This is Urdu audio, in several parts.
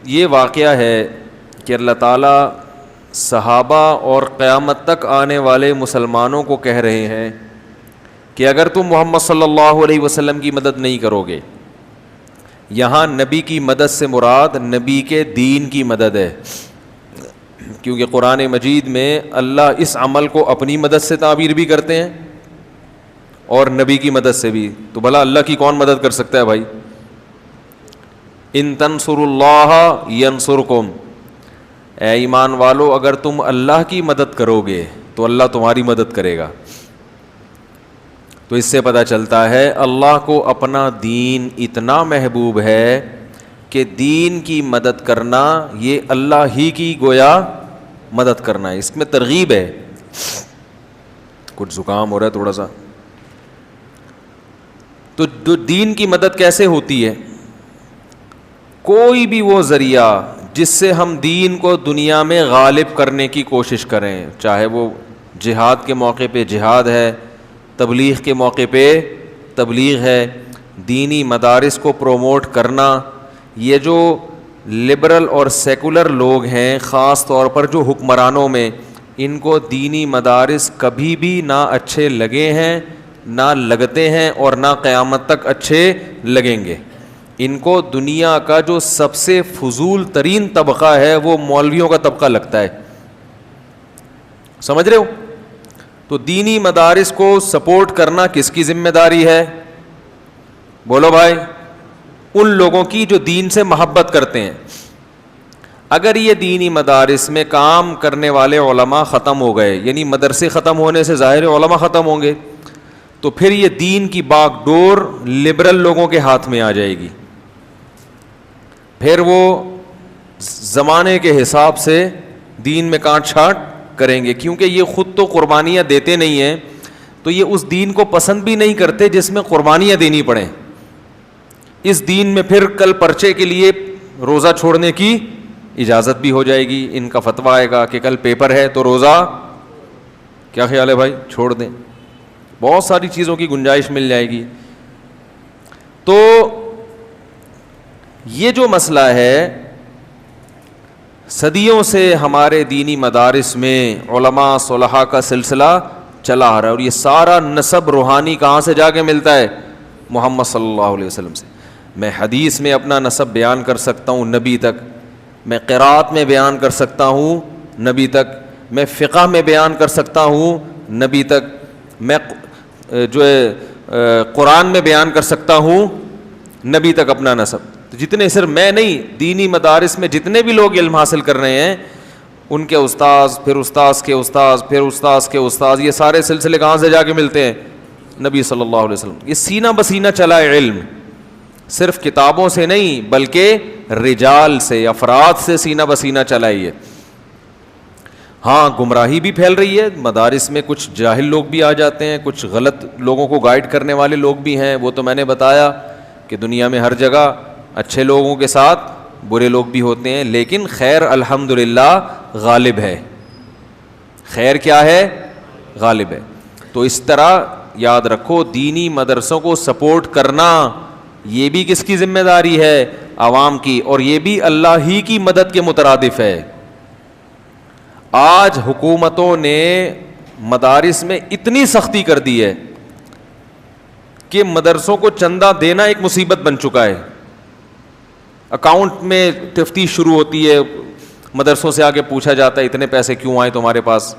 یہ واقعہ ہے کہ اللہ تعالیٰ صحابہ اور قیامت تک آنے والے مسلمانوں کو کہہ رہے ہیں کہ اگر تم محمد صلی اللہ علیہ وسلم کی مدد نہیں کرو گے، یہاں نبی کی مدد سے مراد نبی کے دین کی مدد ہے، کیونکہ قرآن مجید میں اللہ اس عمل کو اپنی مدد سے تعبیر بھی کرتے ہیں اور نبی کی مدد سے بھی. تو بھلا اللہ کی کون مدد کر سکتا ہے بھائی؟ ان تنصروا اللہ ینصرکم، اے ایمان والو اگر تم اللہ کی مدد کرو گے تو اللہ تمہاری مدد کرے گا. تو اس سے پتہ چلتا ہے اللہ کو اپنا دین اتنا محبوب ہے کہ دین کی مدد کرنا یہ اللہ ہی کی گویا مدد کرنا ہے. اس میں ترغیب ہے. کچھ زکام ہو رہا ہے تھوڑا سا. تو دین کی مدد کیسے ہوتی ہے؟ کوئی بھی وہ ذریعہ جس سے ہم دین کو دنیا میں غالب کرنے کی کوشش کریں، چاہے وہ جہاد کے موقع پہ جہاد ہے، تبلیغ کے موقع پہ تبلیغ ہے، دینی مدارس کو پروموٹ کرنا. یہ جو لبرل اور سیکولر لوگ ہیں، خاص طور پر جو حکمرانوں میں، ان کو دینی مدارس کبھی بھی نہ اچھے لگے ہیں، نہ لگتے ہیں اور نہ قیامت تک اچھے لگیں گے. ان کو دنیا کا جو سب سے فضول ترین طبقہ ہے وہ مولویوں کا طبقہ لگتا ہے. سمجھ رہے ہو؟ تو دینی مدارس کو سپورٹ کرنا کس کی ذمہ داری ہے؟ بولو بھائی. ان لوگوں کی جو دین سے محبت کرتے ہیں. اگر یہ دینی مدارس میں کام کرنے والے علماء ختم ہو گئے، یعنی مدرسے ختم ہونے سے ظاہر ہے علماء ختم ہوں گے، تو پھر یہ دین کی باغ ڈور لبرل لوگوں کے ہاتھ میں آ جائے گی. پھر وہ زمانے کے حساب سے دین میں کاٹ چھانٹ کریں گے، کیونکہ یہ خود تو قربانیاں دیتے نہیں ہیں، تو یہ اس دین کو پسند بھی نہیں کرتے جس میں قربانیاں دینی پڑیں. اس دین میں پھر کل پرچے کے لیے روزہ چھوڑنے کی اجازت بھی ہو جائے گی. ان کا فتویٰ آئے گا کہ کل پیپر ہے تو روزہ، کیا خیال ہے بھائی، چھوڑ دیں. بہت ساری چیزوں کی گنجائش مل جائے گی. تو یہ جو مسئلہ ہے صدیوں سے ہمارے دینی مدارس میں علماء صلحاء کا سلسلہ چلا آ رہا ہے، اور یہ سارا نسب روحانی کہاں سے جا کے ملتا ہے؟ محمد صلی اللہ علیہ وسلم سے. میں حدیث میں اپنا نسب بیان کر سکتا ہوں نبی تک، میں قرات میں بیان کر سکتا ہوں نبی تک، میں فقہ میں بیان کر سکتا ہوں نبی تک، میں جو ہے قرآن میں بیان کر سکتا ہوں نبی تک اپنا نسب. جتنے، صرف میں نہیں، دینی مدارس میں جتنے بھی لوگ علم حاصل کر رہے ہیں ان کے استاذ، پھر استاذ کے استاذ، پھر استاذ کے استاذ، یہ سارے سلسلے کہاں سے جا کے ملتے ہیں؟ نبی صلی اللہ علیہ وسلم. یہ سینہ بسینہ چلا ہے علم، صرف کتابوں سے نہیں بلکہ رجال سے، افراد سے سینہ بسینہ چلا ہے یہ. ہاں گمراہی بھی پھیل رہی ہے، مدارس میں کچھ جاہل لوگ بھی آ جاتے ہیں، کچھ غلط لوگوں کو گائیڈ کرنے والے لوگ بھی ہیں. وہ تو میں نے بتایا کہ دنیا میں ہر جگہ اچھے لوگوں کے ساتھ برے لوگ بھی ہوتے ہیں، لیکن خیر الحمدللہ غالب ہے. خیر کیا ہے؟ غالب ہے. تو اس طرح یاد رکھو، دینی مدرسوں کو سپورٹ کرنا یہ بھی کس کی ذمہ داری ہے؟ عوام کی، اور یہ بھی اللہ ہی کی مدد کے مترادف ہے. آج حکومتوں نے مدارس میں اتنی سختی کر دی ہے کہ مدرسوں کو چندہ دینا ایک مصیبت بن چکا ہے. اکاؤنٹ میں تفتیش شروع ہوتی ہے، مدرسوں سے آگے پوچھا جاتا ہے اتنے پیسے کیوں آئے تمہارے پاس،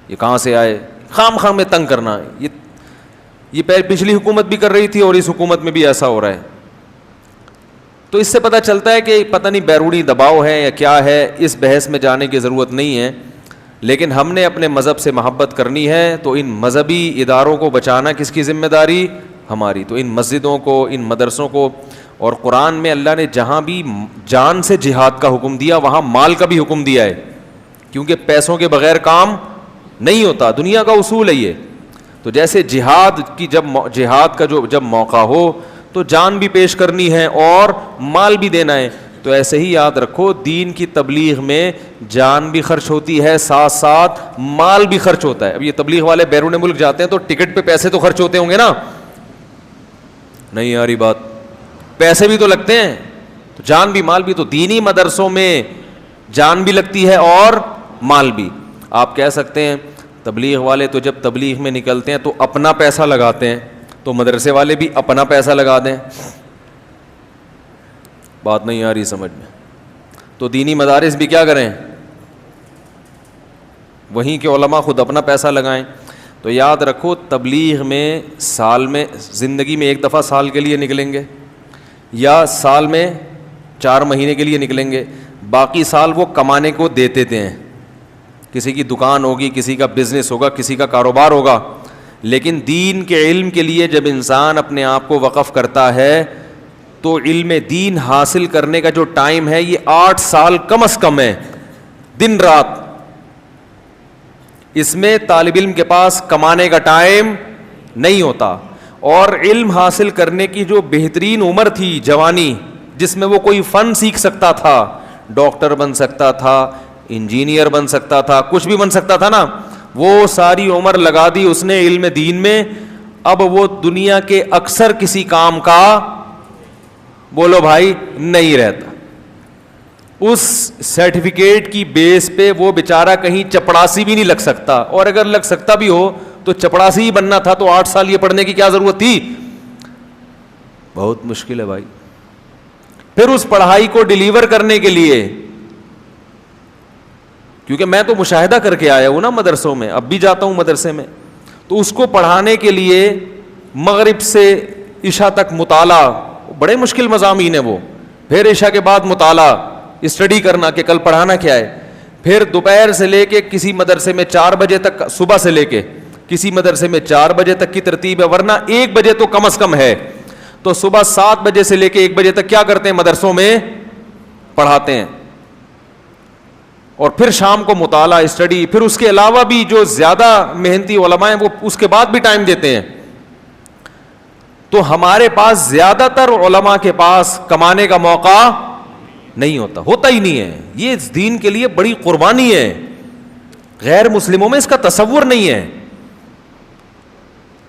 یہ کہاں سے آئے؟ خام خام میں تنگ کرنا. یہ پچھلی حکومت بھی کر رہی تھی اور اس حکومت میں بھی ایسا ہو رہا ہے. تو اس سے پتہ چلتا ہے کہ پتہ نہیں بیرونی دباؤ ہے یا کیا ہے. اس بحث میں جانے کی ضرورت نہیں ہے، لیکن ہم نے اپنے مذہب سے محبت کرنی ہے تو ان مذہبی اداروں کو بچانا کس کی ذمہ داری؟ ہماری. تو ان مسجدوں کو، ان مدرسوں کو، اور قرآن میں اللہ نے جہاں بھی جان سے جہاد کا حکم دیا وہاں مال کا بھی حکم دیا ہے، کیونکہ پیسوں کے بغیر کام نہیں ہوتا، دنیا کا اصول ہے یہ. تو جیسے جہاد کا جب موقع ہو تو جان بھی پیش کرنی ہے اور مال بھی دینا ہے. تو ایسے ہی یاد رکھو، دین کی تبلیغ میں جان بھی خرچ ہوتی ہے، ساتھ ساتھ مال بھی خرچ ہوتا ہے. اب یہ تبلیغ والے بیرون ملک جاتے ہیں تو ٹکٹ پہ پیسے تو خرچ ہوتے ہوں گے نا؟ نہیں آ رہی بات؟ پیسے بھی تو لگتے ہیں. تو جان بھی مال بھی. تو دینی مدرسوں میں جان بھی لگتی ہے اور مال بھی. آپ کہہ سکتے ہیں تبلیغ والے تو جب تبلیغ میں نکلتے ہیں تو اپنا پیسہ لگاتے ہیں, تو مدرسے والے بھی اپنا پیسہ لگا دیں. بات نہیں آ رہی سمجھ میں. تو دینی مدارس بھی کیا کریں, وہیں کے علماء خود اپنا پیسہ لگائیں. تو یاد رکھو تبلیغ میں سال میں, زندگی میں ایک دفعہ سال کے لیے نکلیں گے, یا سال میں 4 مہینے کے لیے نکلیں گے, باقی سال وہ کمانے کو دیتے ہیں. کسی کی دکان ہوگی, کسی کا بزنس ہوگا, کسی کا کاروبار ہوگا. لیکن دین کے علم کے لیے جب انسان اپنے آپ کو وقف کرتا ہے تو علم دین حاصل کرنے کا جو ٹائم ہے یہ 8 سال کم از کم ہے, دن رات. اس میں طالب علم کے پاس کمانے کا ٹائم نہیں ہوتا. اور علم حاصل کرنے کی جو بہترین عمر تھی جوانی, جس میں وہ کوئی فن سیکھ سکتا تھا, ڈاکٹر بن سکتا تھا, انجینئر بن سکتا تھا, کچھ بھی بن سکتا تھا نا, وہ ساری عمر لگا دی اس نے علم دین میں. اب وہ دنیا کے اکثر کسی کام کا بولو بھائی نہیں رہتا. اس سرٹیفکیٹ کی بیس پہ وہ بیچارہ کہیں چپڑاسی بھی نہیں لگ سکتا, اور اگر لگ سکتا بھی ہو تو چپڑاسی ہی بننا تھا تو 8 سال یہ پڑھنے کی کیا ضرورت تھی. بہت مشکل ہے بھائی. پھر اس پڑھائی کو ڈیلیور کرنے کے لیے, کیونکہ میں تو مشاہدہ کر کے آیا ہوں نا مدرسوں میں, اب بھی جاتا ہوں مدرسے میں, تو اس کو پڑھانے کے لیے مغرب سے عشاء تک مطالعہ, بڑے مشکل مضامین ہیں وہ. پھر عشاء کے بعد مطالعہ, اسٹڈی کرنا کہ کل پڑھانا کیا ہے. پھر دوپہر سے لے کے کسی مدرسے میں 4 بجے تک, صبح سے لے کے کسی مدرسے میں 4 بجے تک کی ترتیب ہے, ورنہ 1 بجے تو کم از کم ہے. تو صبح 7 بجے سے لے کے 1 بجے تک کیا کرتے ہیں, مدرسوں میں پڑھاتے ہیں. اور پھر شام کو مطالعہ, اسٹڈی. پھر اس کے علاوہ بھی جو زیادہ محنتی علماء ہیں وہ اس کے بعد بھی ٹائم دیتے ہیں. تو ہمارے پاس زیادہ تر علماء کے پاس کمانے کا موقع نہیں ہوتا ہی نہیں ہے. یہ اس دین کے لیے بڑی قربانی ہے, غیر مسلموں میں اس کا تصور نہیں ہے.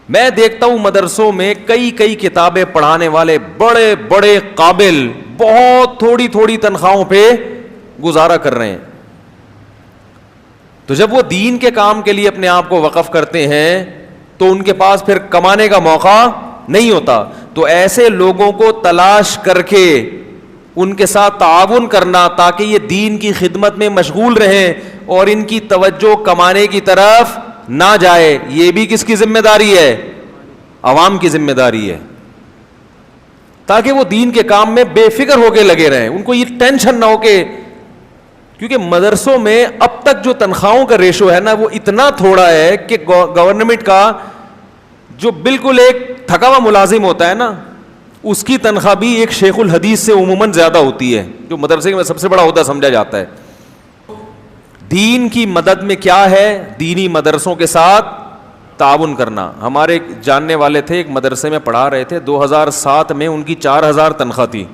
میں دیکھتا ہوں مدرسوں میں کئی کتابیں پڑھانے والے بڑے بڑے قابل بہت تھوڑی تنخواہوں پہ گزارا کر رہے ہیں. تو جب وہ دین کے کام کے لیے اپنے آپ کو وقف کرتے ہیں تو ان کے پاس پھر کمانے کا موقع نہیں ہوتا. تو ایسے لوگوں کو تلاش کر کے ان کے ساتھ تعاون کرنا تاکہ یہ دین کی خدمت میں مشغول رہیں اور ان کی توجہ کمانے کی طرف نہ جائے, یہ بھی کس کی ذمہ داری ہے, عوام کی ذمہ داری ہے. تاکہ وہ دین کے کام میں بے فکر ہو کے لگے رہیں, ان کو یہ ٹینشن نہ ہو کہ, کیونکہ مدرسوں میں اب تک جو تنخواہوں کا ریشو ہے نا وہ اتنا تھوڑا ہے کہ گورنمنٹ کا جو بالکل ایک تھکا ہوا ملازم ہوتا ہے نا, اس کی تنخواہ بھی ایک شیخ الحدیث سے عموماً زیادہ ہوتی ہے, جو مدرسے میں سب سے بڑا عہدہ سمجھا جاتا ہے. دین کی مدد میں کیا ہے, دینی مدرسوں کے ساتھ تعاون کرنا. ہمارے ایک جاننے والے تھے, ایک مدرسے میں پڑھا رہے تھے, 2007 میں ان کی 4000 تنخواہ تھی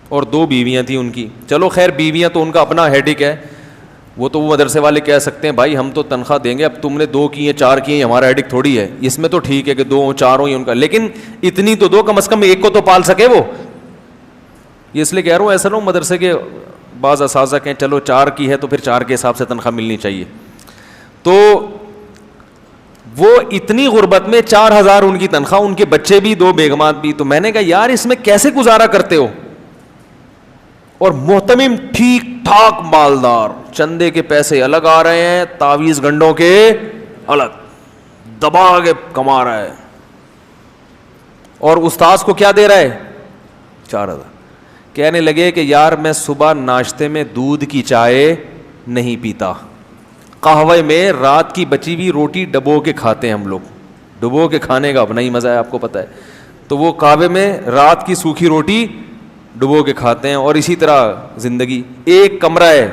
اور 2 بیویاں تھیں ان کی. چلو خیر بیویاں تو ان کا اپنا ہیڈک ہے, وہ تو وہ مدرسے والے کہہ سکتے ہیں بھائی ہم تو تنخواہ دیں گے, اب تم نے 2 کی ہیں 4 کی ہیں, ہمارا ہیڈک تھوڑی ہے. اس میں تو ٹھیک ہے کہ 2 ہوں 4 ہوں ان کا, لیکن اتنی تو دو, کم از کم ایک کو تو پال سکے وہ. یہ اس لیے کہہ رہا ہوں ایسا نہ ہو مدرسے کے بعض اساتذہ کہیں چلو 4 کی ہے تو پھر 4 کے حساب سے تنخواہ ملنی چاہیے. تو وہ اتنی غربت میں 4000 ان کی تنخواہ, ان کے بچے بھی 2 بیگمات بھی. تو میں نے کہا یار اس میں کیسے گزارا کرتے ہو, اور محتمم ٹھیک ٹھاک مالدار, چندے کے پیسے الگ آ رہے ہیں, تعویذ گنڈوں کے الگ, دبا کے کما رہا ہے, اور استاذ کو کیا دے رہا ہے 4000. کہنے لگے کہ یار میں صبح ناشتے میں دودھ کی چائے نہیں پیتا, قہوے میں رات کی بچی ہوئی روٹی ڈبو کے کھاتے ہیں ہم لوگ, ڈبو کے کھانے کا اپنا ہی مزہ ہے آپ کو پتہ ہے. تو وہ قہوے میں رات کی سوکھی روٹی ڈبو کے کھاتے ہیں, اور اسی طرح زندگی. ایک کمرہ ہے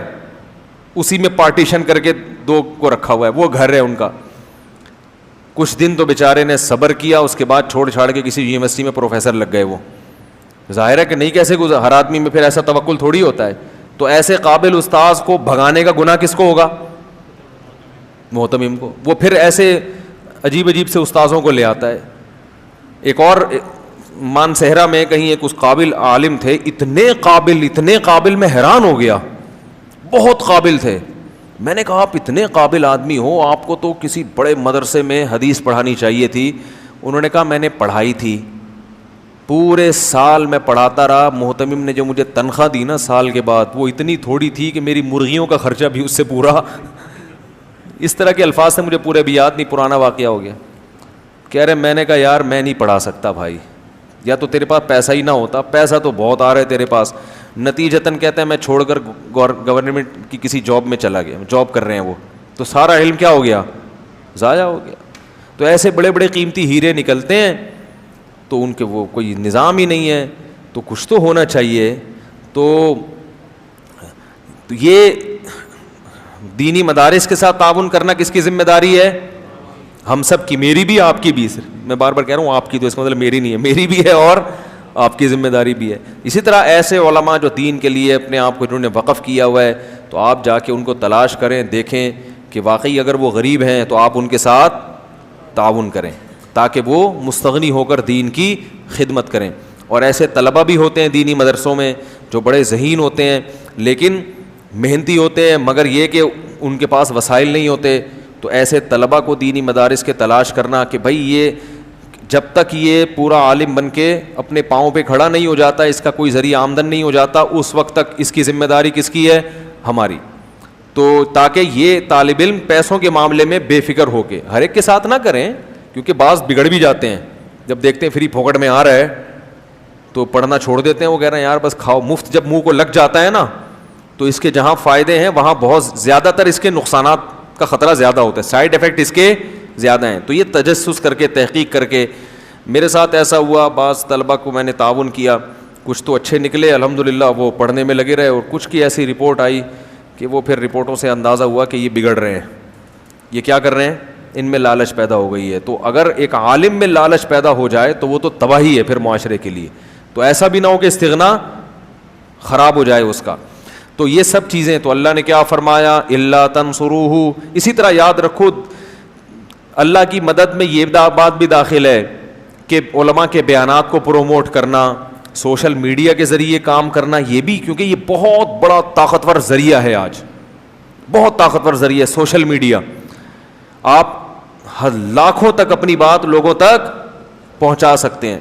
اسی میں پارٹیشن کر کے 2 کو رکھا ہوا ہے, وہ گھر ہے ان کا. کچھ دن تو بیچارے نے صبر کیا, اس کے بعد چھوڑ چھاڑ کے کسی یونیورسٹی میں پروفیسر لگ گئے. وہ ظاہر ہے کہ نہیں کیسے گزار, ہر آدمی میں پھر ایسا توکل تھوڑی ہوتا ہے. تو ایسے قابل استاذ کو بھگانے کا گناہ کس کو ہوگا, محتمم کو. وہ پھر ایسے عجیب سے استاذوں کو لے آتا ہے. ایک اور مانسہرہ میں کہیں ایک اس قابل عالم تھے, اتنے قابل میں حیران ہو گیا, بہت قابل تھے. میں نے کہا آپ اتنے قابل آدمی ہو, آپ کو تو کسی بڑے مدرسے میں حدیث پڑھانی چاہیے تھی. انہوں نے کہا میں نے پڑھائی تھی, پورے سال میں پڑھاتا رہا. محتمم نے جو مجھے تنخواہ دی نا سال کے بعد, وہ اتنی تھوڑی تھی کہ میری مرغیوں کا خرچہ بھی اس سے پورا. اس طرح کے الفاظ سے مجھے پورے بھی یاد نہیں, پرانا واقعہ ہو گیا. کہہ رہے میں نے کہا یار میں نہیں پڑھا سکتا بھائی, یا تو تیرے پاس پیسہ ہی نہ ہوتا, پیسہ تو بہت آ رہا ہے تیرے پاس. نتیجتاً کہتے ہیں میں چھوڑ کر گورنمنٹ کی کسی جاب میں چلا گیا, جاب کر رہے ہیں وہ, تو سارا علم کیا ہو گیا, ضائع ہو گیا. تو ایسے بڑے بڑے قیمتی ہیرے نکلتے ہیں تو ان کے وہ کوئی نظام ہی نہیں ہے, تو کچھ تو ہونا چاہیے. تو یہ دینی مدارس کے ساتھ تعاون کرنا کس کی ذمہ داری ہے؟ ہم سب کی, میری بھی آپ کی بھی. میں بار بار کہہ رہا ہوں آپ کی, تو اس کا مطلب میری نہیں ہے, میری بھی ہے اور آپ کی ذمہ داری بھی ہے. اسی طرح ایسے علماء جو دین کے لیے اپنے آپ کو جنہوں نے وقف کیا ہوا ہے, تو آپ جا کے ان کو تلاش کریں, دیکھیں کہ واقعی اگر وہ غریب ہیں تو آپ ان کے ساتھ تعاون کریں تاکہ وہ مستغنی ہو کر دین کی خدمت کریں. اور ایسے طلبہ بھی ہوتے ہیں دینی مدرسوں میں جو بڑے ذہین ہوتے ہیں لیکن محنتی ہوتے ہیں, مگر یہ کہ ان کے پاس وسائل نہیں ہوتے. تو ایسے طلبہ کو دینی مدارس کے تلاش کرنا کہ بھائی یہ جب تک یہ پورا عالم بن کے اپنے پاؤں پہ کھڑا نہیں ہو جاتا, اس کا کوئی ذریعہ آمدن نہیں ہو جاتا, اس وقت تک اس کی ذمہ داری کس کی ہے؟ ہماری. تو تاکہ یہ طالب علم پیسوں کے معاملے میں بے فکر ہو کے, ہر ایک کے ساتھ نہ کریں کیونکہ بعض بگڑ بھی جاتے ہیں, جب دیکھتے ہیں فری پھوکٹ میں آ رہا ہے تو پڑھنا چھوڑ دیتے ہیں. وہ کہہ رہے ہیں یار بس کھاؤ. مفت جب منہ کو لگ جاتا ہے نا تو اس کے جہاں فائدے ہیں وہاں بہت زیادہ تر اس کے نقصانات کا خطرہ زیادہ ہوتا ہے, سائیڈ ایفیکٹ اس کے زیادہ ہیں. تو یہ تجسس کر کے, تحقیق کر کے. میرے ساتھ ایسا ہوا, بعض طلبہ کو میں نے تعاون کیا, کچھ تو اچھے نکلے الحمدللہ, وہ پڑھنے میں لگے رہے, اور کچھ کی ایسی رپورٹ آئی کہ وہ پھر رپورٹوں سے اندازہ ہوا کہ یہ بگڑ رہے ہیں, یہ کیا کر رہے ہیں, ان میں لالچ پیدا ہو گئی ہے. تو اگر ایک عالم میں لالچ پیدا ہو جائے تو وہ تو تباہی ہے پھر معاشرے کے لیے. تو ایسا بھی نہ ہو کہ استغنا خراب ہو جائے اس کا. تو یہ سب چیزیں, تو اللہ نے کیا فرمایا, الا تنصروہ. اسی طرح یاد رکھو اللہ کی مدد میں یہ بات بھی داخل ہے کہ علماء کے بیانات کو پروموٹ کرنا, سوشل میڈیا کے ذریعے کام کرنا, یہ بھی, کیونکہ یہ بہت بڑا طاقتور ذریعہ ہے آج, بہت طاقتور ذریعہ سوشل میڈیا. آپ لاکھوں تک اپنی بات لوگوں تک پہنچا سکتے ہیں.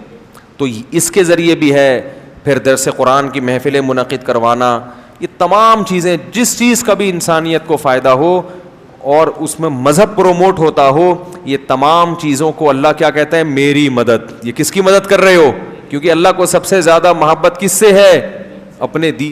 تو اس کے ذریعے بھی ہے. پھر درس قرآن کی محفلیں منعقد کروانا, یہ تمام چیزیں, جس چیز کا بھی انسانیت کو فائدہ ہو اور اس میں مذہب پروموٹ ہوتا ہو, یہ تمام چیزوں کو اللہ کیا کہتا ہے, میری مدد. یہ کس کی مدد کر رہے ہو؟ کیونکہ اللہ کو سب سے زیادہ محبت کس سے ہے؟ اپنے دین